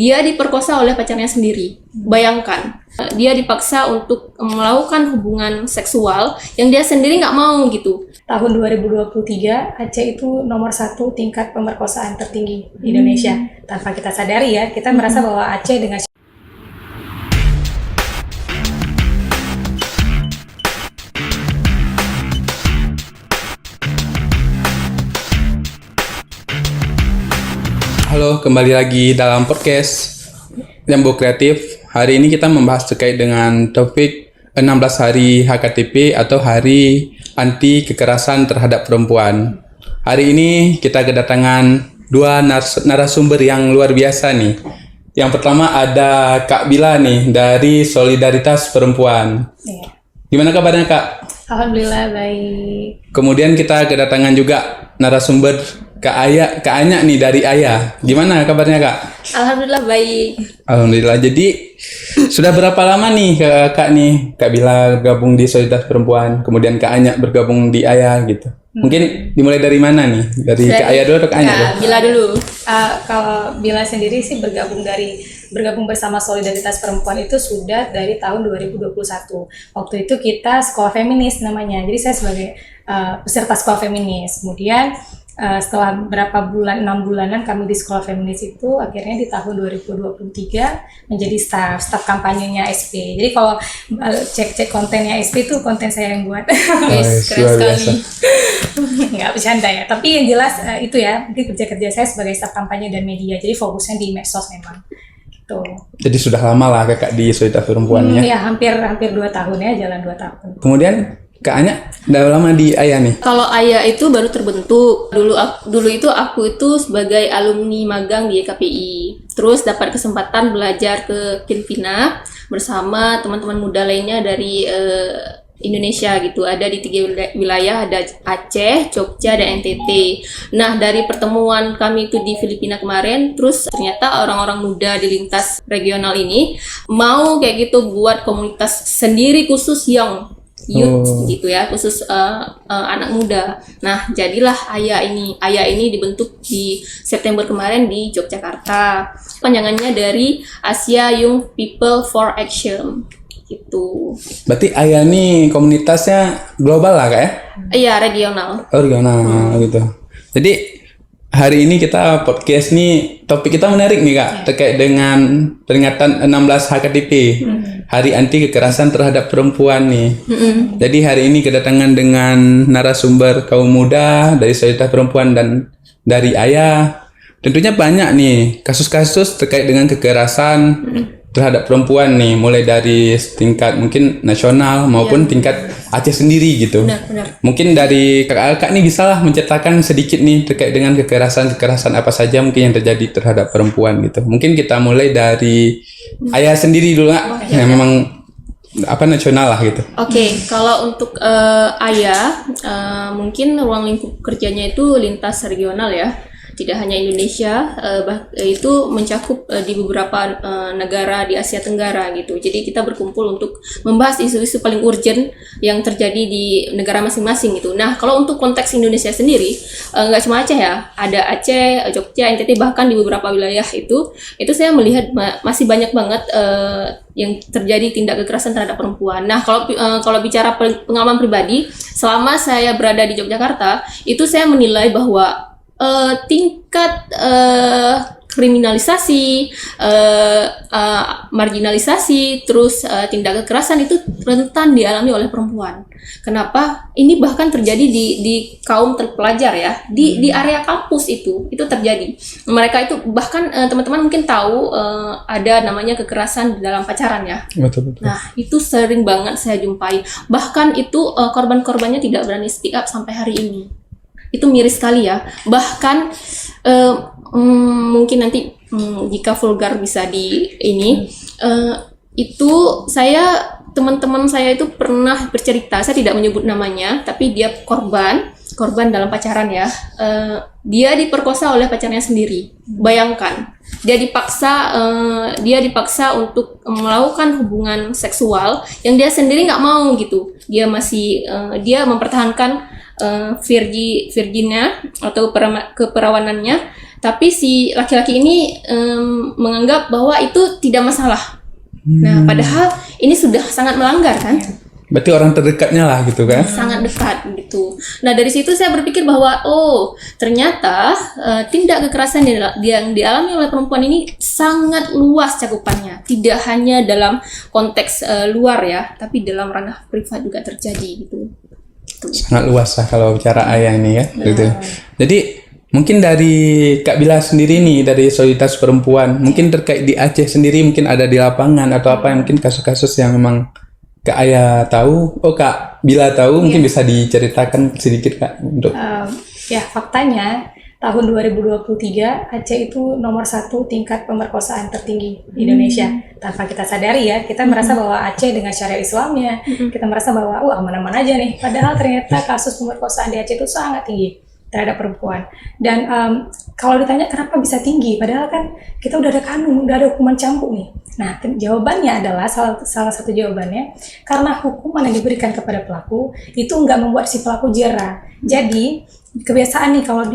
Dia diperkosa oleh pacarnya sendiri. Bayangkan, dia dipaksa untuk melakukan hubungan seksual yang dia sendiri nggak mau gitu. Tahun 2023, Aceh itu nomor 1 tingkat pemerkosaan tertinggi di Indonesia. Tanpa kita sadari ya, kita merasa bahwa Aceh dengan Halo, kembali lagi dalam podcast Jambu Kreatif. Hari ini kita membahas terkait dengan topik 16 hari HKTP atau Hari Anti Kekerasan Terhadap Perempuan. Hari ini kita kedatangan dua narasumber yang luar biasa nih. Yang pertama ada Kak Bila nih dari Solidaritas Perempuan. ya, Gimana kabarnya Kak? Alhamdulillah baik. Kemudian kita kedatangan juga narasumber Kak Anya nih dari Ayah. Gimana kabarnya Kak? Alhamdulillah baik. Alhamdulillah. Jadi sudah berapa lama nih Kak nih Kak Bila gabung di Solidaritas Perempuan, kemudian Kak Anya bergabung di Ayah gitu. Mungkin dimulai dari mana nih? Dari Kak Ayah dulu atau Kak Anya dulu? Bila dulu. Kalau Bila sendiri sih bergabung bersama Solidaritas Perempuan itu sudah dari tahun 2021. Waktu itu kita sekolah feminis namanya. Jadi saya sebagai peserta sekolah feminis. Kemudian setelah berapa bulan, 6 bulanan kami di sekolah feminis itu, akhirnya di tahun 2023 menjadi staf kampanyenya SP. Jadi kalau cek kontennya SP itu konten saya yang buat. Keren sekali. Nggak bercanda ya, tapi yang jelas itu ya, mungkin kerja saya sebagai staf kampanye dan media, jadi fokusnya di medsos memang gitu. Jadi sudah lama lah Kakak di Solidaritas Perempuan ya? Ya hampir 2 tahun ya, jalan 2 tahun. Kemudian Kak Anya udah lama di Ayah nih? Kalau Ayah itu baru terbentuk. Dulu itu aku itu sebagai alumni magang di KPI. Terus dapat kesempatan belajar ke Filipina bersama teman-teman muda lainnya dari Indonesia gitu. Ada di 3 wilayah, ada Aceh, Jogja, dan NTT. Nah, dari pertemuan kami itu di Filipina kemarin, terus ternyata orang-orang muda di lintas regional ini mau kayak gitu buat komunitas sendiri khusus yang youth gitu ya, khusus anak muda. Nah, jadilah Ayah ini dibentuk di September kemarin di Yogyakarta. Panjangannya dari Asia Young People for Action gitu. Berarti Ayah nih komunitasnya global lah Kak ya? Iya, regional. Oh, regional gitu. Jadi hari ini kita podcast nih, topik kita menarik nih Kak, terkait dengan peringatan 16 HKTP, Hari Anti Kekerasan Terhadap Perempuan nih. Jadi hari ini kedatangan dengan narasumber kaum muda dari Solidaritas Perempuan dan dari Ayah. Tentunya banyak nih kasus-kasus terkait dengan kekerasan terhadap perempuan nih, mulai dari tingkat mungkin nasional maupun tingkat Aceh sendiri gitu. Benar. Mungkin dari kakak-kakak nih bisa lah menceritakan sedikit nih terkait dengan kekerasan apa saja mungkin yang terjadi terhadap perempuan gitu. Mungkin kita mulai dari Ayah sendiri dulu Kak, yang memang nasional lah gitu. Oke, kalau untuk Ayah, mungkin ruang lingkup kerjanya itu lintas regional ya. Tidak hanya Indonesia, itu mencakup di beberapa negara di Asia Tenggara gitu. Jadi kita berkumpul untuk membahas isu-isu paling urgent yang terjadi di negara masing-masing gitu. Nah, kalau untuk konteks Indonesia sendiri, nggak cuma Aceh ya, ada Aceh, Jogja, NTT, bahkan di beberapa wilayah itu saya melihat masih banyak banget yang terjadi tindak kekerasan terhadap perempuan. Nah, kalau bicara pengalaman pribadi, selama saya berada di Yogyakarta, itu saya menilai bahwa tingkat kriminalisasi, marginalisasi, terus tindak kekerasan itu rentan dialami oleh perempuan. Kenapa? Ini bahkan terjadi di kaum terpelajar ya, di area kampus itu terjadi. Mereka itu bahkan teman-teman mungkin tahu ada namanya kekerasan di dalam pacaran ya. Betul. Nah, itu sering banget saya jumpai. Bahkan itu korban-korbannya tidak berani speak up sampai hari ini. Itu miris sekali ya. Bahkan mungkin nanti jika vulgar bisa itu teman-teman saya itu pernah bercerita, saya tidak menyebut namanya, tapi dia korban dalam pacaran ya. Dia diperkosa oleh pacarnya sendiri. Bayangkan, dia dipaksa untuk melakukan hubungan seksual yang dia sendiri nggak mau gitu. Dia mempertahankan virginnya atau keperawanannya Tapi si laki-laki ini menganggap bahwa itu tidak masalah. Nah, padahal ini sudah sangat melanggar kan? Berarti orang terdekatnya lah gitu kan? Sangat dekat gitu. Nah, dari situ saya berpikir bahwa ternyata tindak kekerasan yang dialami oleh perempuan ini sangat luas cakupannya. Tidak hanya dalam konteks luar ya, tapi dalam ranah privat juga terjadi gitu. Sangat luas lah kalau bicara ayah ini ya. Gitu. Jadi mungkin dari Kak Bila sendiri nih, dari Solidaritas Perempuan, mungkin terkait di Aceh sendiri, mungkin ada di lapangan atau apa, mungkin kasus-kasus yang memang Kak Ayah tahu, Kak Bila tahu, mungkin bisa diceritakan sedikit Kak untuk. Ya, faktanya tahun 2023 Aceh itu nomor 1 tingkat pemerkosaan tertinggi di Indonesia. Tanpa kita sadari ya, kita merasa bahwa Aceh dengan syariat Islamnya, kita merasa bahwa aman-aman aja nih. Padahal ternyata kasus pemerkosaan di Aceh itu sangat tinggi terhadap perempuan. Dan kalau ditanya kenapa bisa tinggi, padahal kan kita udah ada kanun, udah ada hukuman cambuk nih. Nah, jawabannya adalah salah satu jawabannya karena hukuman yang diberikan kepada pelaku itu nggak membuat si pelaku jera. Jadi kebiasaan nih kalau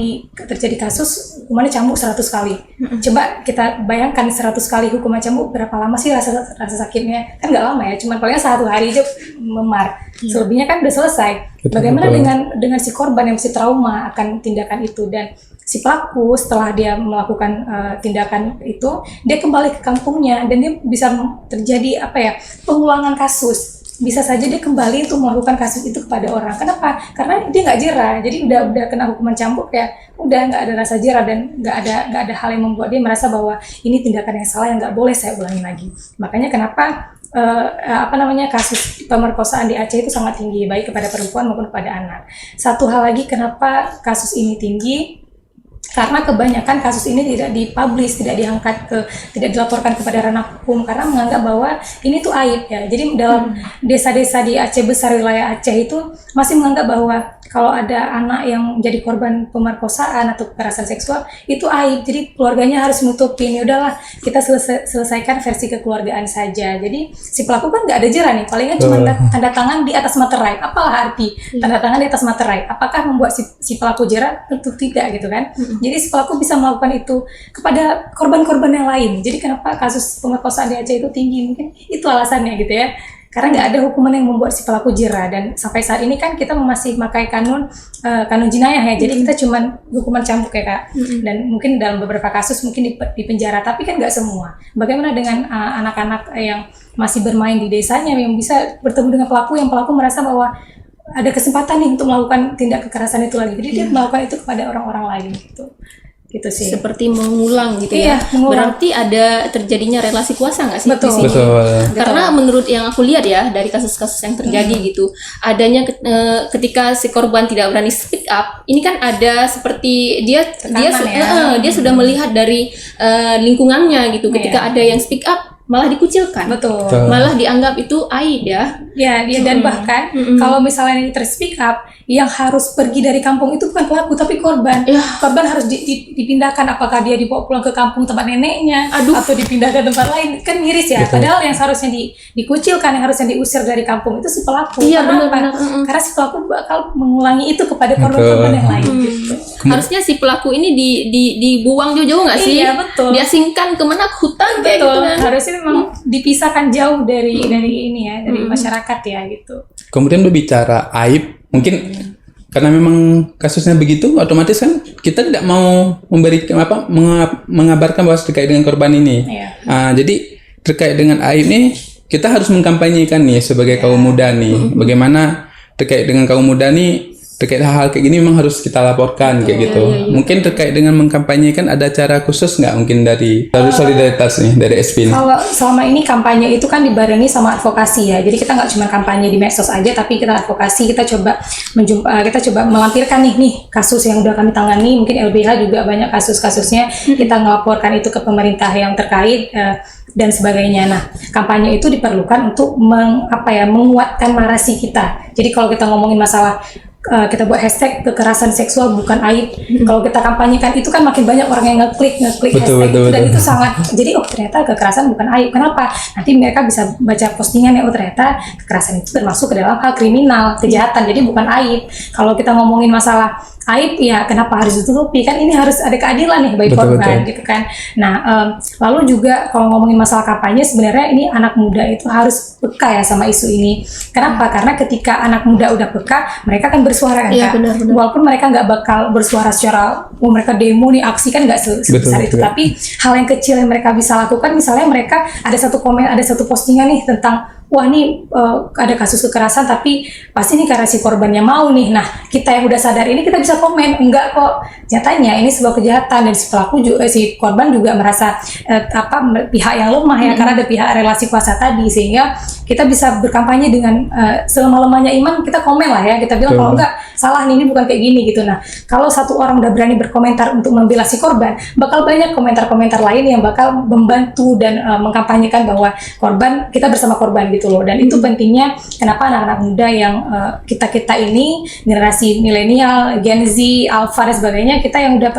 terjadi kasus hukumannya cambuk 100 kali. Coba kita bayangkan 100 kali hukuman cambuk, berapa lama sih rasa sakitnya? Kan nggak lama ya, cuma paling 1 hari aja memar. Selebihnya kan udah selesai. Bagaimana dengan si korban yang masih trauma akan tindakan itu, dan si pelaku setelah dia melakukan tindakan itu, dia kembali ke kampungnya dan dia bisa terjadi pengulangan kasus. Bisa saja dia kembali untuk melakukan kasus itu kepada orang. Kenapa? Karena dia nggak jera. Jadi udah kena hukuman cambuk ya, udah nggak ada rasa jera dan nggak ada hal yang membuat dia merasa bahwa ini tindakan yang salah yang nggak boleh saya ulangi lagi. Makanya kenapa kasus pemerkosaan di Aceh itu sangat tinggi, baik kepada perempuan maupun kepada anak. Satu hal lagi kenapa kasus ini tinggi, karena kebanyakan kasus ini tidak dipublish, tidak dilaporkan kepada ranah hukum karena menganggap bahwa ini tuh aib ya. Jadi dalam desa-desa di Aceh besar, wilayah Aceh itu masih menganggap bahwa kalau ada anak yang jadi korban pemerkosaan atau kekerasan seksual itu aib. Jadi keluarganya harus nutupin. Ya udahlah, kita selesaikan versi kekeluargaan saja. Jadi si pelaku kan nggak ada jera nih, palingan cuma tanda tangan di atas materai. Apalah arti tanda tangan di atas materai? Apakah membuat si pelaku jera? Tentu tidak gitu kan. Jadi si pelaku bisa melakukan itu kepada korban-korban yang lain. Jadi kenapa kasus pemerkosaan di Aceh itu tinggi? Mungkin itu alasannya gitu ya. Karena nggak ada hukuman yang membuat si pelaku jera, dan sampai saat ini kan kita masih memakai kanun jenayah ya. Jadi kita cuma hukuman cambuk ya Kak. Dan mungkin dalam beberapa kasus mungkin di penjara, tapi kan nggak semua. Bagaimana dengan anak-anak yang masih bermain di desanya yang bisa bertemu dengan pelaku, yang pelaku merasa bahwa ada kesempatan nih untuk melakukan tindak kekerasan itu lagi. Jadi dia melakukan itu kepada orang-orang lain gitu. Gitu sih. Seperti mengulang gitu ya. Mengulang. Berarti ada terjadinya relasi kuasa nggak sih di sini? Betul. Karena menurut yang aku lihat ya dari kasus-kasus yang terjadi gitu, adanya ketika si korban tidak berani speak up, ini kan ada seperti dia sudah melihat dari lingkungannya gitu. Ketika ada yang speak up malah dikucilkan, malah dianggap itu aib ya. Dan bahkan kalau misalnya ini terspeak up, yang harus pergi dari kampung itu bukan pelaku tapi korban. Korban harus dipindahkan, apakah dia dibawa pulang ke kampung tempat neneknya atau dipindah ke tempat lain, kan miris ya. Padahal yang seharusnya dikucilkan, yang harusnya diusir dari kampung itu si pelaku. Kenapa? Karena si pelaku bakal mengulangi itu kepada korban-korban yang lain gitu. Harusnya si pelaku ini dibuang jauh-jauh nggak sih? Iya, betul. Diasingkan kemana, ke hutan kayak gitu kan. Harusnya memang dipisahkan jauh dari ini ya, dari masyarakat ya gitu. Kemudian berbicara aib, mungkin karena memang kasusnya begitu, otomatis kan kita tidak mau mengabarkan bahwa terkait dengan korban ini. Jadi terkait dengan aib nih, kita harus mengkampanyekan nih sebagai kaum muda nih, bagaimana terkait dengan kaum muda nih, terkait hal-hal kayak gini memang harus kita laporkan kayak gitu. Mungkin terkait dengan mengkampanyekan ada cara khusus nggak mungkin dari Solidaritas nih, dari SPIN? Kalau selama ini kampanye itu kan dibarengi sama advokasi ya. Jadi kita nggak cuma kampanye di medsos aja, tapi kita advokasi, kita coba melampirkan nih kasus yang udah kami tangani. Mungkin LBH juga banyak kasus-kasusnya, kita ngelaporkan itu ke pemerintah yang terkait dan sebagainya. Nah, kampanye itu diperlukan untuk menguatkan narasi kita. Jadi kalau kita ngomongin masalah kita buat hashtag kekerasan seksual bukan aib. Kalau kita kampanyekan itu kan makin banyak orang yang ngeklik hashtag itu, dan itu sangat, jadi ternyata kekerasan bukan aib. Kenapa? Nanti mereka bisa baca postingan yang ternyata kekerasan itu termasuk ke dalam hal kriminal, kejahatan, jadi bukan aib. Kalau kita ngomongin masalah aib, ya kenapa harus ditutupi? Kan ini harus ada keadilan nih bagi korban gitu kan. Nah, lalu juga kalau ngomongin masalah kampanye, sebenarnya ini anak muda itu harus peka ya sama isu ini. Kenapa? Karena ketika anak muda udah peka, mereka kan bersuara kan, Kak. Benar. Walaupun mereka nggak bakal bersuara secara mereka demo nih, aksi kan nggak sebesar itu. Tapi hal yang kecil yang mereka bisa lakukan, misalnya mereka ada satu komen, ada satu postingan nih tentang wah ini ada kasus kekerasan tapi pasti ini karena si korbannya mau nih. Nah, kita yang udah sadar ini kita bisa komen, enggak kok, nyatanya ini sebuah kejahatan, dan si pelaku juga, si korban juga merasa pihak yang lemah ya, karena ada pihak relasi kuasa tadi, sehingga kita bisa berkampanye dengan selemah-lemahnya iman, kita komen lah ya, kita bilang kalau enggak salah nih, ini bukan kayak gini gitu. Nah, kalau satu orang udah berani berkomentar untuk membela si korban, bakal banyak komentar-komentar lain yang bakal membantu dan mengkampanyekan bahwa korban, kita bersama korban gitu loh. Dan itu pentingnya kenapa anak-anak muda yang kita ini generasi milenial, Gen Z, Alpha dan sebagainya, kita yang udah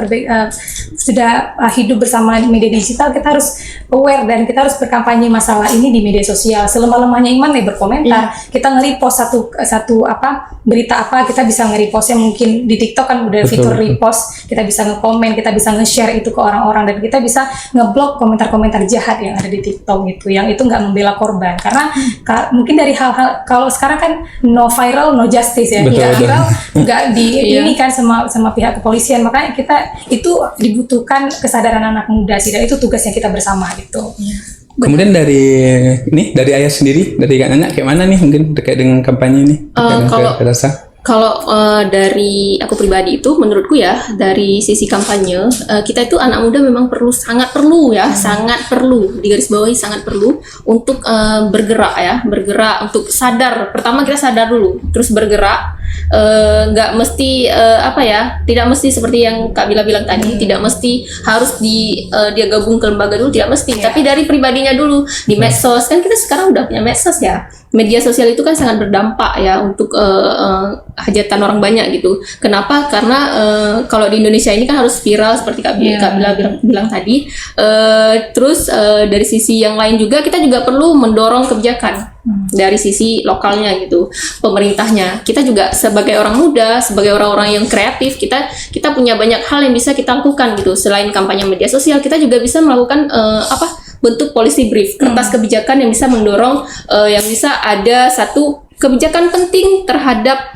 sudah hidup bersama media digital, kita harus aware dan kita harus berkampanye masalah ini di media sosial. Selemah-lemahnya iman nih berkomentar, kita nge-repost satu berita apa, kita bisa nge-repostnya, mungkin di TikTok kan udah fitur repost, kita bisa nge-komen, kita bisa nge-share itu ke orang-orang, dan kita bisa nge-block komentar-komentar jahat yang ada di TikTok gitu, yang itu nggak membela korban. Karena mungkin dari hal-hal, kalau sekarang kan no viral no justice ya, viral nggak ini kan sama pihak kepolisian, makanya kita itu dibutuhkan kesadaran anak muda sih, dan itu tugasnya kita bersama gitu. Kemudian dari ayah sendiri, dari Kak Nanya, kayak mana nih mungkin terkait dengan kampanye ini? Kalau dari aku pribadi itu, menurutku ya, dari sisi kampanye, kita itu anak muda memang sangat perlu digarisbawahi, sangat perlu untuk bergerak untuk sadar. Pertama kita sadar dulu, terus bergerak. Nggak mesti tidak mesti seperti yang Kak Bila bilang tadi, tidak mesti harus dia gabung ke lembaga dulu, tidak mesti, tapi dari pribadinya dulu, di medsos kan, kita sekarang udah punya medsos ya. Media sosial itu kan sangat berdampak ya untuk hajatan orang banyak gitu. Kenapa? Karena kalau di Indonesia ini kan harus viral seperti Kak Bila bilang tadi. Terus dari sisi yang lain juga, kita juga perlu mendorong kebijakan dari sisi lokalnya gitu, pemerintahnya. Kita juga sebagai orang muda, sebagai orang-orang yang kreatif, kita punya banyak hal yang bisa kita lakukan gitu. Selain kampanye media sosial, kita juga bisa melakukan bentuk policy brief, kertas kebijakan yang bisa mendorong, yang bisa ada satu kebijakan penting terhadap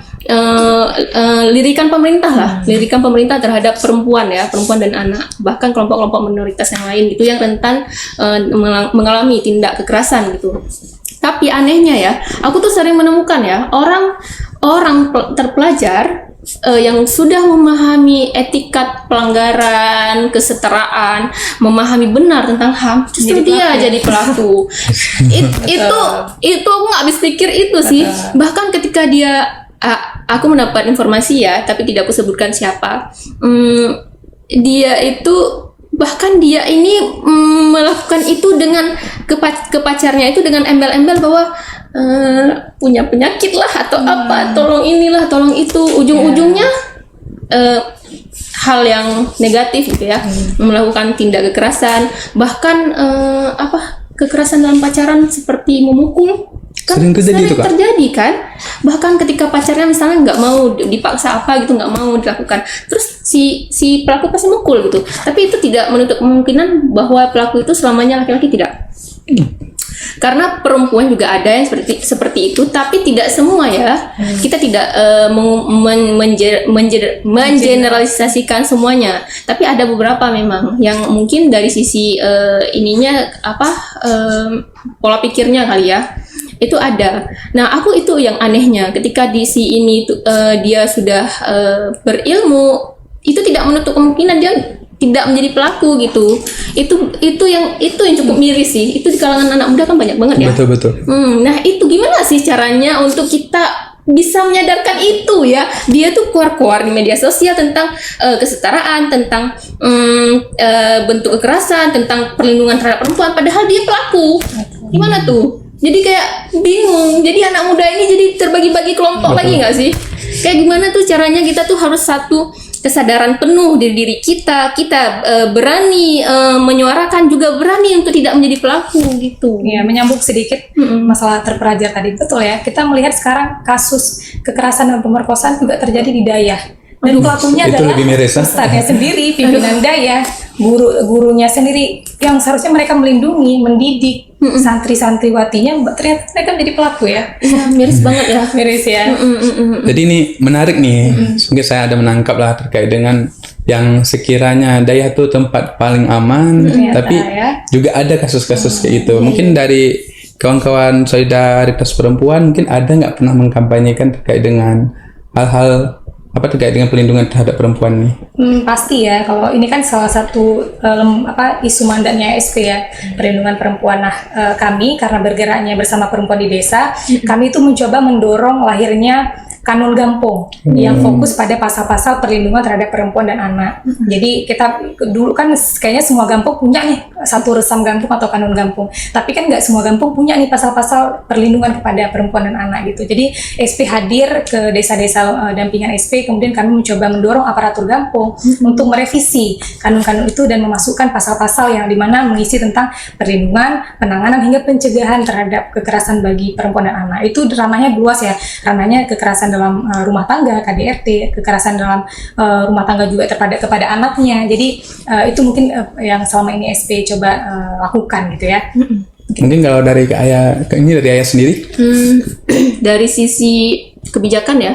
lirikan pemerintah terhadap perempuan dan anak, bahkan kelompok-kelompok minoritas yang lain gitu, yang rentan mengalami tindak kekerasan gitu. Tapi anehnya ya, aku tuh sering menemukan ya, orang terpelajar yang sudah memahami etikat pelanggaran, kesetaraan, memahami benar tentang HAM, justru dia jadi pelaku. Itu aku nggak habis pikir itu sih. Bahkan ketika aku mendapat informasi ya, tapi tidak aku sebutkan siapa, dia itu bahkan dia ini melakukan itu dengan ke pacarnya itu dengan embel-embel bahwa punya penyakit lah atau apa, tolong inilah, tolong itu, ujung-ujungnya hal yang negatif gitu ya, melakukan tindak kekerasan, bahkan kekerasan dalam pacaran seperti memukul. Sering terjadi kan, bahkan ketika pacarnya misalnya nggak mau dipaksa gitu, nggak mau dilakukan, terus si pelaku pasti mukul gitu. Tapi itu tidak menutup kemungkinan bahwa pelaku itu selamanya laki-laki, tidak. Karena perempuan juga ada yang seperti itu, tapi tidak semua ya. Kita tidak mengeneralisasikan semuanya, tapi ada beberapa memang yang mungkin dari sisi pola pikirnya kali ya, itu ada. Nah, aku itu yang anehnya, ketika di si ini dia sudah berilmu, itu tidak menutup kemungkinan dia tidak menjadi pelaku gitu. Itu yang cukup miris sih. Itu di kalangan anak muda kan banyak banget ya. Betul. Nah, itu gimana sih caranya untuk kita bisa menyadarkan itu ya? Dia tuh keluar di media sosial tentang kesetaraan, tentang bentuk kekerasan, tentang perlindungan terhadap perempuan, padahal dia pelaku. Gimana tuh? Jadi kayak bingung. Jadi anak muda ini jadi terbagi-bagi kelompok lagi nggak sih? kayak gimana tuh caranya kita tuh harus satu kesadaran penuh di diri kita, berani menyuarakan, juga berani untuk tidak menjadi pelaku gitu. Ya, menyambung sedikit masalah terpelajar tadi, betul ya. Kita melihat sekarang kasus kekerasan dan pemerkosaan juga terjadi di Dayah. Dan pelakunya itu adalah lebih miris, ustadznya sendiri, pimpinan Dayah, gurunya sendiri, yang seharusnya mereka melindungi, mendidik santri-santriwatinya, ternyata mereka menjadi pelaku ya. Iya, miris banget ya. Miris ya. Jadi ini menarik nih, mungkin saya ada menangkap lah terkait dengan yang sekiranya Dayah itu tempat paling aman, Ternyata, tapi ya. juga ada kasus-kasus kayak gitu. Mungkin dari kawan-kawan solidaritas perempuan mungkin ada nggak pernah mengkampanyekan terkait dengan hal-hal terkait dengan perlindungan terhadap perempuan nih? Pasti ya, kalau ini kan salah satu isu mandatnya SP ya, perlindungan perempuan. Nah, kami karena bergeraknya bersama perempuan di desa, kami itu mencoba mendorong lahirnya Kanun Gampung yang fokus pada pasal-pasal perlindungan terhadap perempuan dan anak. Jadi kita dulu kan kayaknya semua gampung punya nih satu resam gampung atau kanun gampung, tapi kan nggak semua gampung punya nih pasal-pasal perlindungan kepada perempuan dan anak gitu. Jadi SP hadir ke desa-desa dampingan SP, kemudian kami mencoba mendorong aparatur gampung untuk merevisi kanun-kanun itu dan memasukkan pasal-pasal yang dimana mengisi tentang perlindungan, penanganan hingga pencegahan terhadap kekerasan bagi perempuan dan anak. Itu ranahnya luas ya, ranahnya kekerasan dalam rumah tangga, KDRT, kekerasan dalam rumah tangga juga kepada anaknya. Jadi itu mungkin yang selama ini SP coba lakukan gitu ya. Mungkin kalau dari ayah sendiri? Dari sisi kebijakan ya,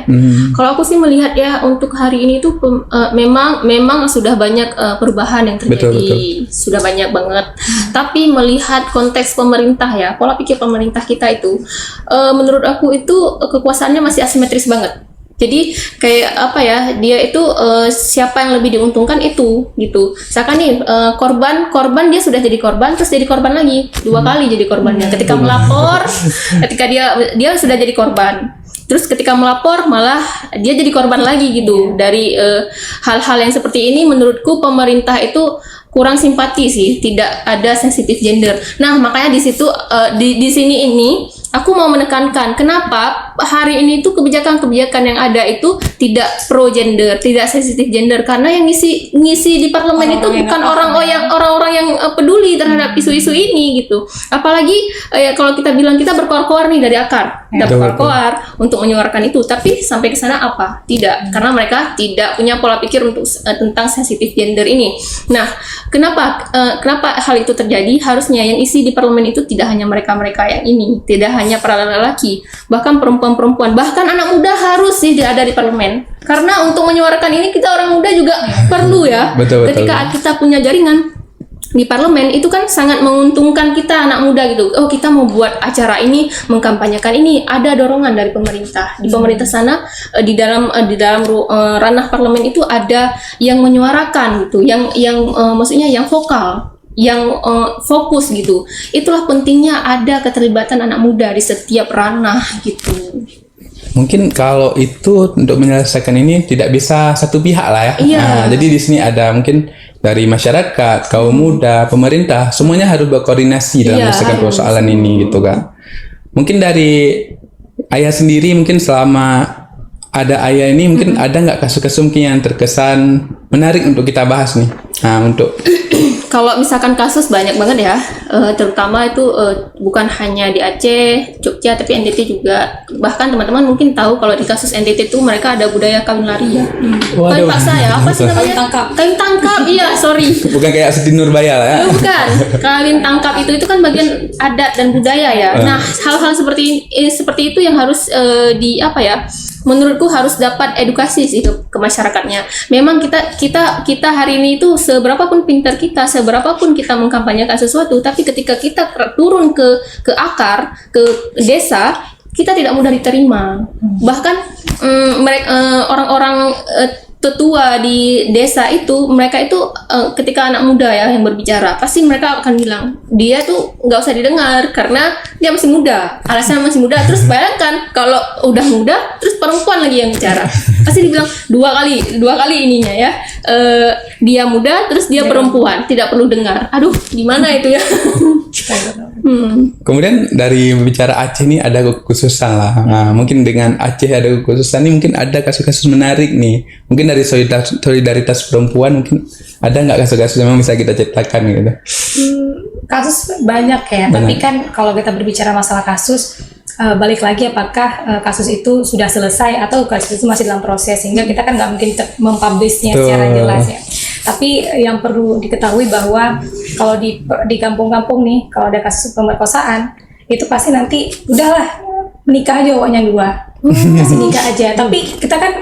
kalau aku sih melihat ya untuk hari ini tuh memang sudah banyak perubahan yang terjadi, betul. Sudah banyak banget. Tapi melihat konteks pemerintah ya, pola pikir pemerintah kita itu, menurut aku itu kekuasaannya masih asimetris banget. Jadi kayak apa ya, dia itu siapa yang lebih diuntungkan itu gitu. Misalkan nih korban dia sudah jadi korban, terus jadi korban lagi 2 kali jadi korbannya. Ketika melapor, ketika dia sudah jadi korban, terus ketika melapor malah dia jadi korban lagi gitu. Dari hal-hal yang seperti ini menurutku pemerintah itu kurang simpati sih, tidak ada sensitif gender. Nah makanya di situ di sini ini aku mau menekankan kenapa hari ini itu kebijakan-kebijakan yang ada itu tidak pro gender, tidak sensitif gender, karena yang ngisi di parlemen itu bukan orang-orang yang peduli terhadap isu-isu ini gitu. Apalagi kalau kita bilang kita berkoar-koar nih dari akar, kita berkoar-koar untuk menyuarakan itu, tapi sampai ke sana apa? Tidak, karena mereka tidak punya pola pikir untuk tentang sensitif gender ini. Nah, kenapa hal itu terjadi? Harusnya yang isi di parlemen itu tidak hanya mereka-mereka yang ini, tidak hanya para lelaki, bahkan perempuan-perempuan, bahkan anak muda harus sih ada di parlemen. Karena untuk menyuarakan ini kita orang muda juga perlu ya. Betul. Ketika kita punya jaringan di parlemen itu kan sangat menguntungkan kita anak muda gitu. Oh, kita mau buat acara ini, mengkampanyekan ini, ada dorongan dari pemerintah. Di pemerintah sana di dalam ranah parlemen itu ada yang menyuarakan gitu, yang maksudnya yang vokal, yang fokus gitu. Itulah pentingnya ada keterlibatan anak muda di setiap ranah gitu. Mungkin kalau itu untuk menyelesaikan ini tidak bisa satu pihak lah ya. Iya. Nah, jadi di sini ada mungkin dari masyarakat, kaum muda, pemerintah, semuanya harus berkoordinasi dalam menyelesaikan persoalan ini gitu kan. Mungkin dari ayah sendiri, mungkin selama ada ayah ini mungkin ada nggak kasus-kasus mungkin yang terkesan menarik untuk kita bahas nih? Nah, untuk kalau misalkan kasus banyak banget ya, terutama itu bukan hanya di Aceh, Jogja, tapi NTT juga. Bahkan teman-teman mungkin tahu kalau di kasus NTT itu mereka ada budaya kawin lari ya. Kawin paksa ya, apa sih namanya? Kawin tangkap, iya sorry. Bukan kayak Siti Nurbaya lah ya. Bukan, kawin tangkap itu kan bagian adat dan budaya ya. Nah, hal-hal seperti itu yang harus menurutku harus dapat edukasi sih ke masyarakatnya. Memang kita hari ini itu seberapapun pintar kita, seberapapun kita mengkampanyekan sesuatu, tapi ketika kita turun ke akar, ke desa, kita tidak mudah diterima. Bahkan orang-orang tetua di desa itu, mereka itu ketika anak muda ya yang berbicara, pasti mereka akan bilang dia tuh nggak usah didengar karena dia masih muda, alasan masih muda. Terus bayangkan kalau udah muda terus perempuan lagi yang bicara, pasti dibilang dua kali ininya ya, dia muda terus dia perempuan, tidak perlu dengar. Aduh, gimana itu ya. Kemudian dari bicara Aceh nih ada kekhususan lah. Nah, mungkin dengan Aceh ada kekhususan nih, mungkin ada kasus-kasus menarik nih. Mungkin dari solidaritas perempuan mungkin ada nggak kasus-kasus yang bisa kita ceritakan gitu? Kasus banyak ya, tapi kan kalau kita berbicara masalah kasus, balik lagi apakah kasus itu sudah selesai atau kasus itu masih dalam proses, sehingga kita kan nggak mungkin mempublishnya secara jelas ya. Tapi yang perlu diketahui bahwa kalau di kampung-kampung nih, kalau ada kasus pemerkosaan, itu pasti nanti udahlah menikah aja pokoknya dua, kasih nikah aja. Tapi kita kan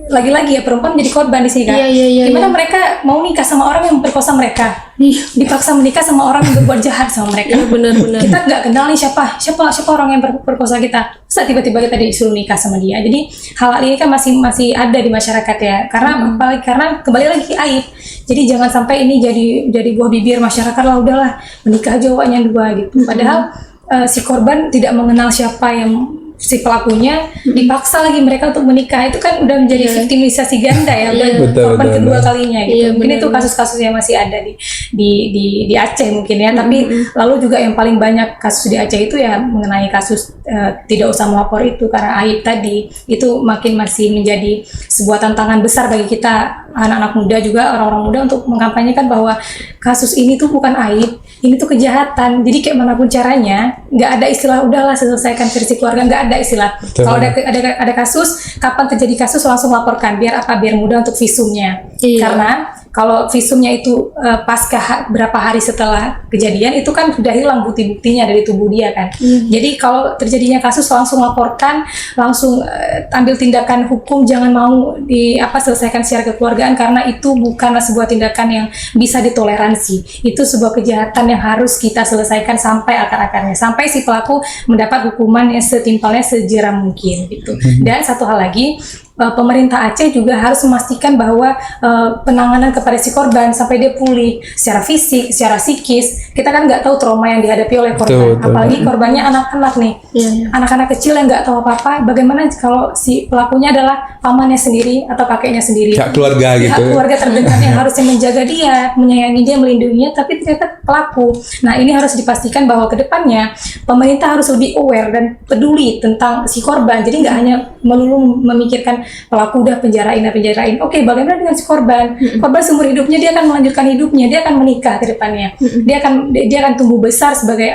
lagi-lagi ya perempuan menjadi korban di sini kan. Gimana mereka mau nikah sama orang yang memperkosa mereka? Dipaksa menikah sama orang yang berbuat jahat sama mereka. Benar-benar. Kita nggak kenal nih siapa orang yang perkosa kita. Terus tiba-tiba kita disuruh nikah sama dia. Jadi hal ini kan masih ada di masyarakat ya. Karena kembali lagi aib. Jadi jangan sampai ini jadi buah bibir masyarakat lah, udahlah menikah aja pokoknya dua gitu. Padahal si korban tidak mengenal siapa yang si pelakunya, dipaksa lagi mereka untuk menikah. Itu kan udah menjadi victimisasi ganda ya, korban kedua kalinya gitu. Mungkin itu kasus-kasus yang masih ada di Aceh mungkin ya. Tapi lalu juga yang paling banyak kasus di Aceh itu ya mengenai kasus tidak usah melapor itu karena aib tadi. Itu masih menjadi sebuah tantangan besar bagi kita anak-anak muda juga, orang-orang muda untuk mengkampanyekan bahwa kasus ini tuh bukan aib, ini tuh kejahatan. Jadi kayak manapun caranya, nggak ada istilah udahlah selesaikan versi keluarga, nggak ada istilah. Kalau ada kasus, kapan terjadi kasus langsung laporkan, biar mudah untuk visumnya. Karena kalau visumnya itu pasca berapa hari setelah kejadian, itu kan sudah hilang bukti-buktinya dari tubuh dia kan. Jadi kalau terjadinya kasus langsung laporkan, langsung ambil tindakan hukum, jangan mau selesaikan secara kekeluargaan, karena itu bukanlah sebuah tindakan yang bisa ditoleransi. Itu sebuah kejahatan yang harus kita selesaikan sampai akar-akarnya, sampai si pelaku mendapat hukuman yang setimpalnya sejeram mungkin gitu. Dan satu hal lagi, pemerintah Aceh juga harus memastikan bahwa penanganan kepada si korban sampai dia pulih secara fisik, secara psikis. Kita kan nggak tahu trauma yang dihadapi oleh korban, apalagi korbannya anak-anak nih, anak-anak kecil yang nggak tahu apa-apa. Bagaimana kalau si pelakunya adalah pamannya sendiri atau kakeknya sendiri, pihak keluarga gitu, pihak keluarga terdekat yang harusnya menjaga dia, menyayangi dia, melindunginya, tapi ternyata pelaku. Nah, ini harus dipastikan bahwa kedepannya pemerintah harus lebih aware dan peduli tentang si korban. Jadi nggak hanya melulu memikirkan pelaku udah penjarain. Oke, bagaimana dengan si korban? Korban seumur hidupnya dia akan melanjutkan hidupnya, dia akan menikah ke depannya. Dia akan tumbuh besar sebagai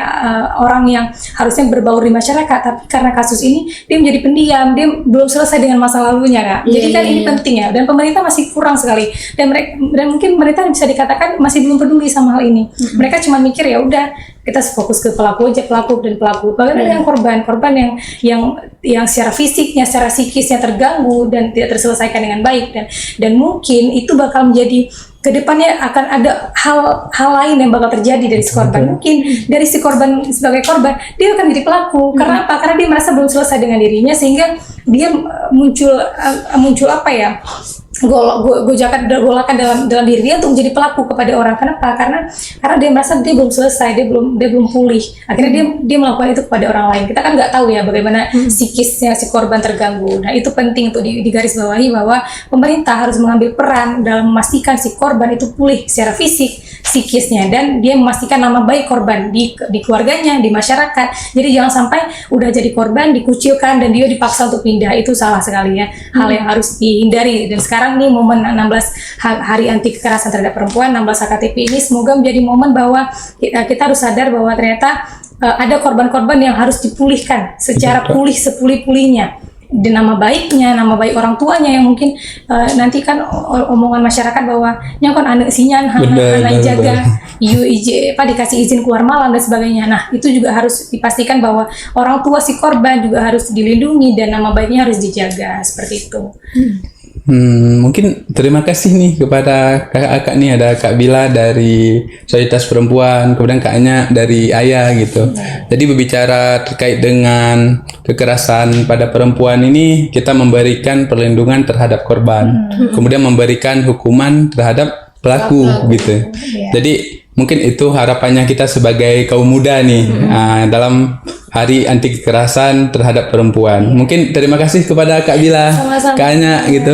orang yang harusnya berbaur di masyarakat, tapi karena kasus ini dia menjadi pendiam, dia belum selesai dengan masa lalunya, Kak. Jadi kan ini penting ya, dan pemerintah masih kurang sekali. Dan mungkin pemerintah bisa dikatakan masih belum peduli sama hal ini. Mereka cuma mikir ya udah kita fokus ke pelaku aja, pelaku. Bagaimana dengan korban yang secara fisiknya, secara psikisnya terganggu dan tidak terselesaikan dengan baik, dan mungkin itu bakal menjadi kedepannya akan ada hal lain yang bakal terjadi dari si korban. Mungkin dari si korban sebagai korban dia akan jadi pelaku. Karena apa? Karena dia merasa belum selesai dengan dirinya, sehingga dia muncul apa ya? Golakan dalam diri dia untuk menjadi pelaku kepada orang. Kenapa? Karena dia merasa dia belum selesai, dia belum pulih. Akhirnya dia melakukan itu kepada orang lain. Kita kan nggak tahu ya bagaimana psikisnya si korban terganggu. Nah, itu penting untuk digarisbawahi bahwa pemerintah harus mengambil peran dalam memastikan si korban itu pulih secara fisik, psikisnya, dan dia memastikan nama baik korban di keluarganya, di masyarakat. Jadi jangan sampai udah jadi korban dikucilkan dan dia dipaksa untuk pindah. Itu salah sekali ya. Hal yang harus dihindari. Dan sekarang nih momen 16 hari anti kekerasan terhadap perempuan, 16 HKTP ini semoga menjadi momen bahwa kita harus sadar bahwa ternyata ada korban-korban yang harus dipulihkan secara pulih sepulih-pulihnya. Dan nama baiknya, nama baik orang tuanya yang mungkin nanti kan omongan masyarakat bahwa nyangkon anak sinyan anak jaga dikasih izin keluar malam dan sebagainya. Nah, itu juga harus dipastikan bahwa orang tua si korban juga harus dilindungi dan nama baiknya harus dijaga, seperti itu. Mungkin terima kasih nih kepada kakak-kakak nih, ada Kak Bila dari Solidaritas Perempuan, kemudian kakaknya dari Ayah gitu. Jadi berbicara terkait dengan kekerasan pada perempuan ini, kita memberikan perlindungan terhadap korban, kemudian memberikan hukuman terhadap pelaku gitu. Jadi mungkin itu harapannya kita sebagai kaum muda nih dalam Hari Anti Kekerasan terhadap Perempuan. Mungkin terima kasih kepada Kak Bila, kakaknya gitu.